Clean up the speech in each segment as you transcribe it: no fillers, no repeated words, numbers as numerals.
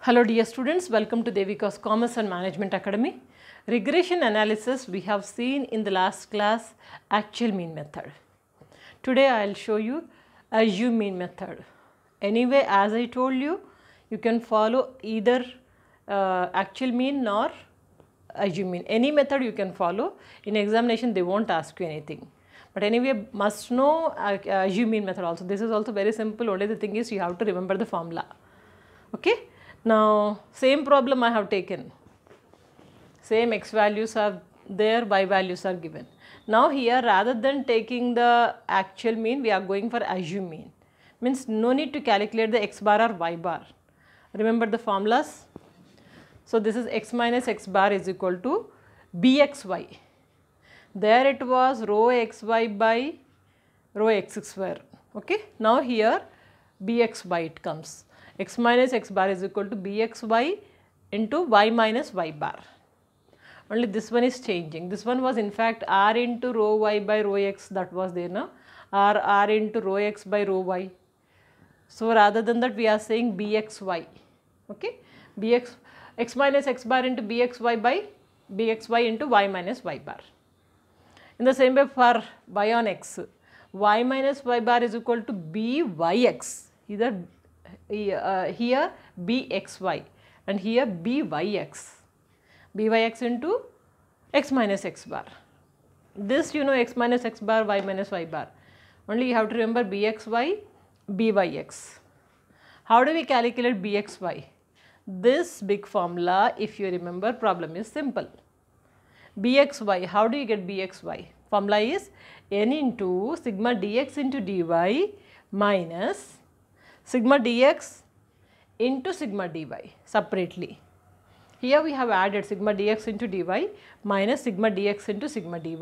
Hello dear students, welcome to Devika's Commerce and Management Academy. Regression analysis we have seen in the last class actual mean method. Today I will show you assume mean method. Anyway, as I told you, you can follow either actual mean nor assume mean. Any method you can follow. In examination they won't ask you anything. But anyway, must know assume mean method also. This is also very simple. Only the thing is you have to remember the formula. Okay. Now, same problem I have taken, same x values are there, y values are given. Now here rather than taking the actual mean, we are going for assume mean, means no need to calculate the x bar or y bar. Remember the formulas? So this is x minus x bar is equal to bxy. There it was rho xy by rho x square. Okay. Now here bxy it comes. X minus x bar is equal to bxy into y minus y bar. Only this one is changing. This one was in fact r into rho y by rho x, that was there now, r into rho x by rho y. So rather than that we are saying bxy. Okay, x minus x bar into bxy by bxy into y minus y bar. In the same way for y on x, y minus y bar is equal to byx, either here bxy and here byx into x minus x bar. This you know x minus x bar, y minus y bar. Only you have to remember bxy, byx. How do we calculate bxy? This big formula, if you remember, problem is simple. bxy, how do you get bxy? Formula is n into sigma dx into dy minus sigma dx into sigma dy separately. Here we have added sigma dx into dy minus sigma dx into sigma dy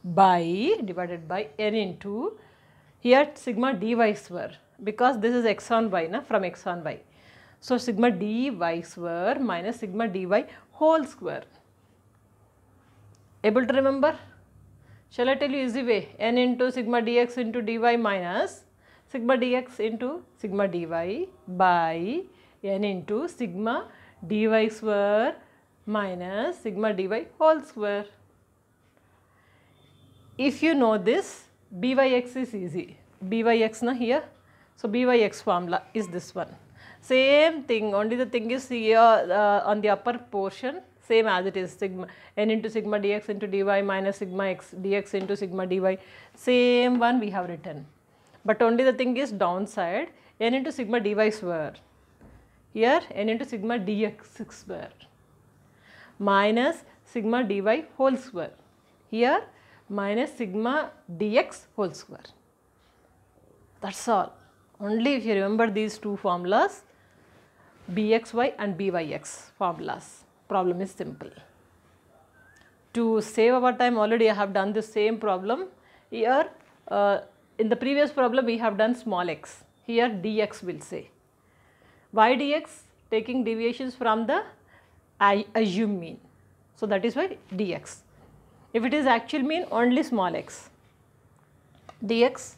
by divided by n into here sigma dy square, because this is x on y, na, from x on y. So sigma dy square minus sigma dy whole square. Able to remember? Shall I tell you easy way? N into sigma dx into dy minus sigma dx into sigma dy by n into sigma dy square minus sigma dy whole square. If you know this, byx is easy. Byx na here. So byx formula is this one. Same thing, only the thing is here on the upper portion, same as it is, sigma n into sigma dx into dy minus sigma x dx into sigma dy, same one we have written. But only the thing is downside, n into sigma dy square, here n into sigma dx square minus sigma dy whole square, here minus sigma dx whole square. That is all. Only if you remember these two formulas, bxy and byx formulas, problem is simple. To save our time, already I have done the same problem. Here in the previous problem we have done small x, here dx will say. Why dx? Taking deviations from the assume mean. So that is why dx. If it is actual mean, only small x. dx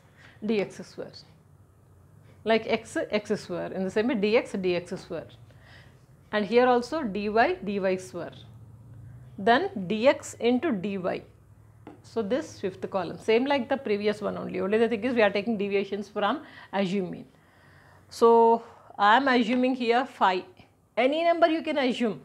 square. Like x square. In the same way dx square. And here also dy square. Then dx into dy. So this fifth column, same like the previous one only the thing is we are taking deviations from assume mean. So I am assuming here phi, any number you can assume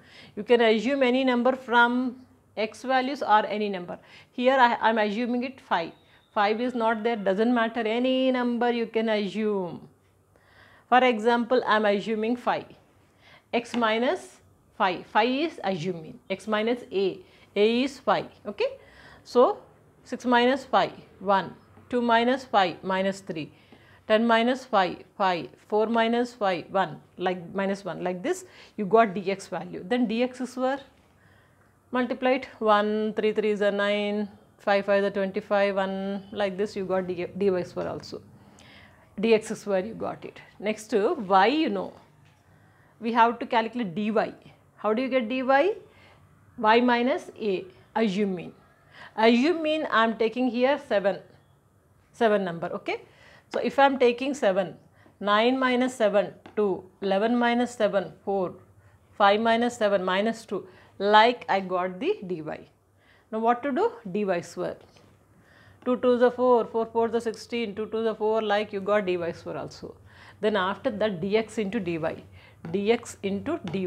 any number from x values or any number. Here I am assuming it 5 is not there, doesn't matter, any number you can assume. For example, I am assuming phi, x minus phi is assume mean, x minus a is phi. Okay. So 6 minus 5, 1, 2 minus 5, minus 3, 10 minus 5, 5, 4 minus 5, 1, like minus 1, like this you got dx value. Then dx square multiplied 1, 3 3s are 9, 5 5s are 25, 1, like this you got dy square also. Dx square you got it. Next y, you know, we have to calculate dy. How do you get dy? Y minus a, assume mean. Assume mean I am taking here 7 number. Okay. So if I am taking 7, 9 minus 7, 2, 11 minus 7, 4, 5 minus 7, minus 2, like I got the dy. Now what to do? dy square. 2 2 is 4, 4 4 is 16, 2 2 is 4, like you got dy square also. Then after that dx into dy, dx into dy,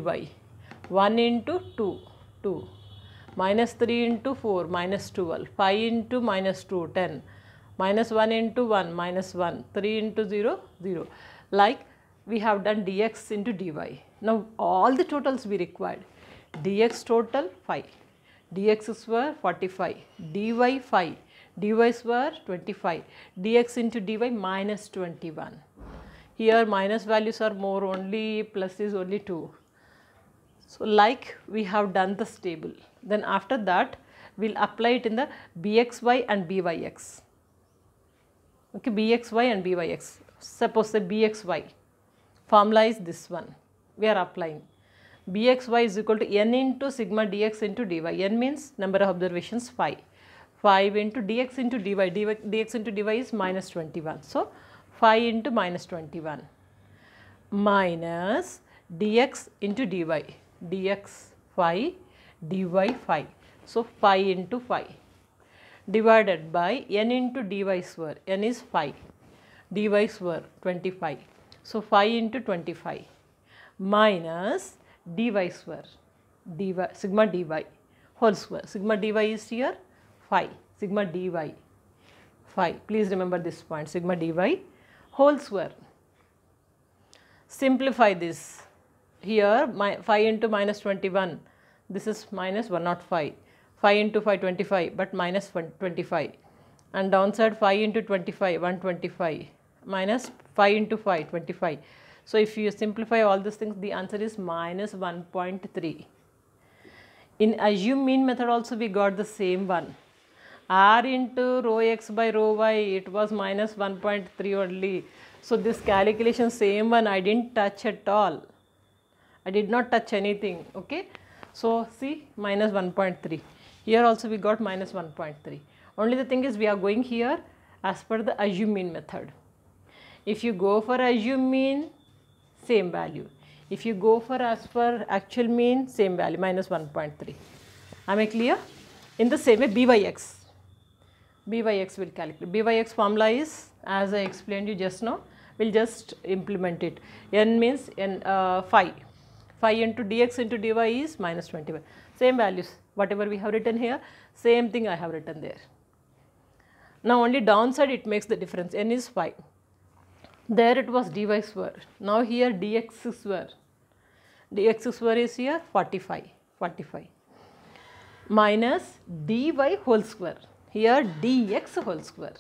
1 into 2, 2, minus 3 into 4, minus 12, 5 into minus 2, 10, minus 1 into 1, minus 1, 3 into 0, 0. Like we have done dx into dy. Now all the totals we required. Dx total 5, dx square 45, dy 5, dy square 25, dx into dy minus 21. Here minus values are more, only plus is only 2. So like we have done this table. Then after that we will apply it in the bxy and byx. Okay, bxy and byx. Suppose the bxy formula is this one. We are applying. Bxy is equal to n into sigma dx into dy. N means number of observations 5. 5 into dx into dy. Dx into dy is minus 21. So 5 into minus 21 minus dx into dy. Dx 5, dy 5. So 5 into 5 divided by n into dy square. N is 5. Dy square 25. So 5 into 25 minus dy square. Dy, sigma dy whole square. Sigma dy is here 5. Sigma dy 5. Please remember this point. Sigma dy whole square. Simplify this. Here 5 into minus 21. This is minus 105. 5 into 5 25, but minus 25. And downside 5 into 25 125 minus 5 into 5 25. So if you simplify all these things, the answer is minus 1.3. In assume mean method also we got the same one. R into rho x by rho y, it was minus 1.3 only. So this calculation same one I didn't touch at all. I did not touch anything. Okay. So see minus 1.3. Here also we got minus 1.3. Only the thing is we are going here as per the assume mean method. If you go for assume mean, same value. If you go for as per actual mean, same value, minus 1.3. Am I clear? In the same way byx. Byx will calculate. Byx formula is, as I explained you just now, we'll just implement it. N means 5. 5 into dx into dy is minus 21. Same values. Whatever we have written here, same thing I have written there. Now only downside it makes the difference. N is 5. There it was dy square. Now here dx square. Dx square is here 45. Minus dy whole square. Here dx whole square.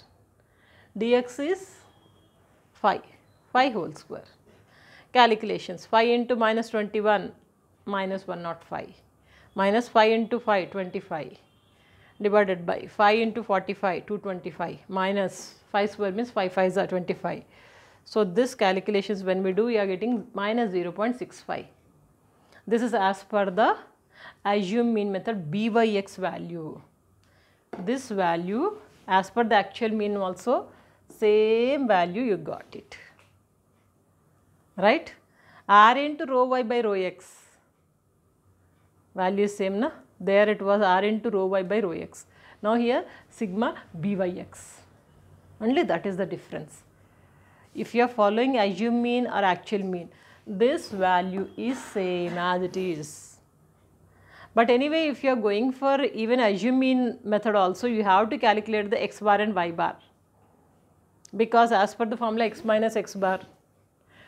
Dx is 5 whole square. Calculations. 5 into minus 21 minus 105. Minus 5 into 5 25 divided by 5 into 45 225 minus 5 square means 5 5s are 25. So this calculations when we do, we are getting minus 0.65. This is as per the assume mean method byx value. This value as per the actual mean also same value you got it. Right? R into rho y by rho x. Value is same na? There it was R into rho y by rho x. Now here sigma byx. Only that is the difference. If you are following assume mean or actual mean, this value is same as it is. But anyway, if you are going for even assume mean method also, you have to calculate the x bar and y bar. Because as per the formula x minus x bar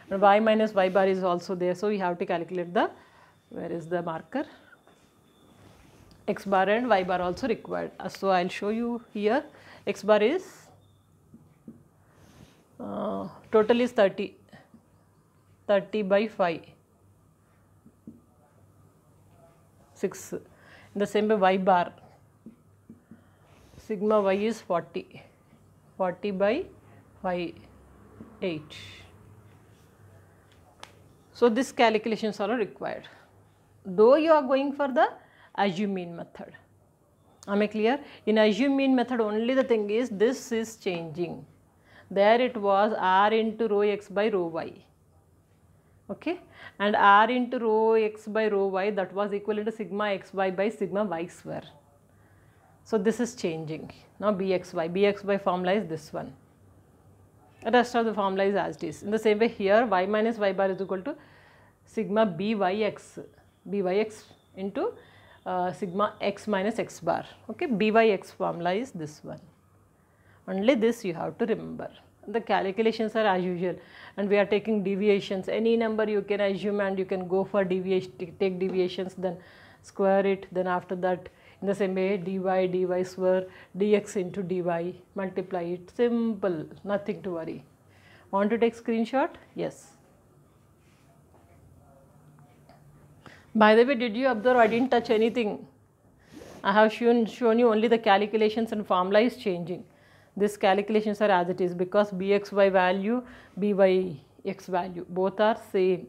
and y minus y bar is also there. So we have to calculate the, where is the marker? X bar and y bar also required. So I will show you here. X bar is total is 30 by 5, 6. In the same way y bar, sigma y is 40 by 5, 8. So this calculations are required. Though you are going for the assume mean method. Am I clear? In assume mean method only the thing is this is changing. There it was R into rho x by rho y. okay, and R into rho x by rho y, that was equivalent to sigma xy by sigma y square. So this is changing. Now bxy formula is this one. The rest of the formula is as it is. In the same way here, y minus y bar is equal to sigma byx into sigma x minus x bar. Okay, byx formula is this one. Only this you have to remember. The calculations are as usual, and we are taking deviations. Any number you can assume and you can go for deviation, take deviations, then square it, then after that in the same way dy square dx into dy, multiply it, simple, nothing to worry. Want to take screenshot? Yes. By the way, did you observe I didn't touch anything? I have shown you only the calculations and formula is changing. These calculations are as it is because bxy value, byx value, both are same.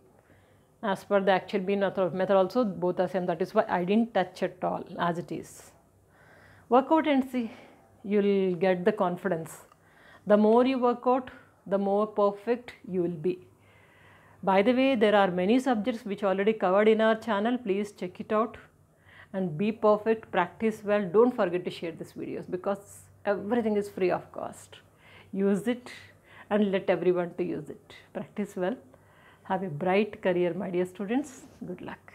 As per the actual mean method also both are same. That is why I didn't touch at all, as it is. Work out and see. You will get the confidence. The more you work out, the more perfect you will be. By the way, there are many subjects which already covered in our channel. Please check it out and be perfect, practice well. Don't forget to share these videos because everything is free of cost. Use it and let everyone to use it. Practice well. Have a bright career, my dear students. Good luck.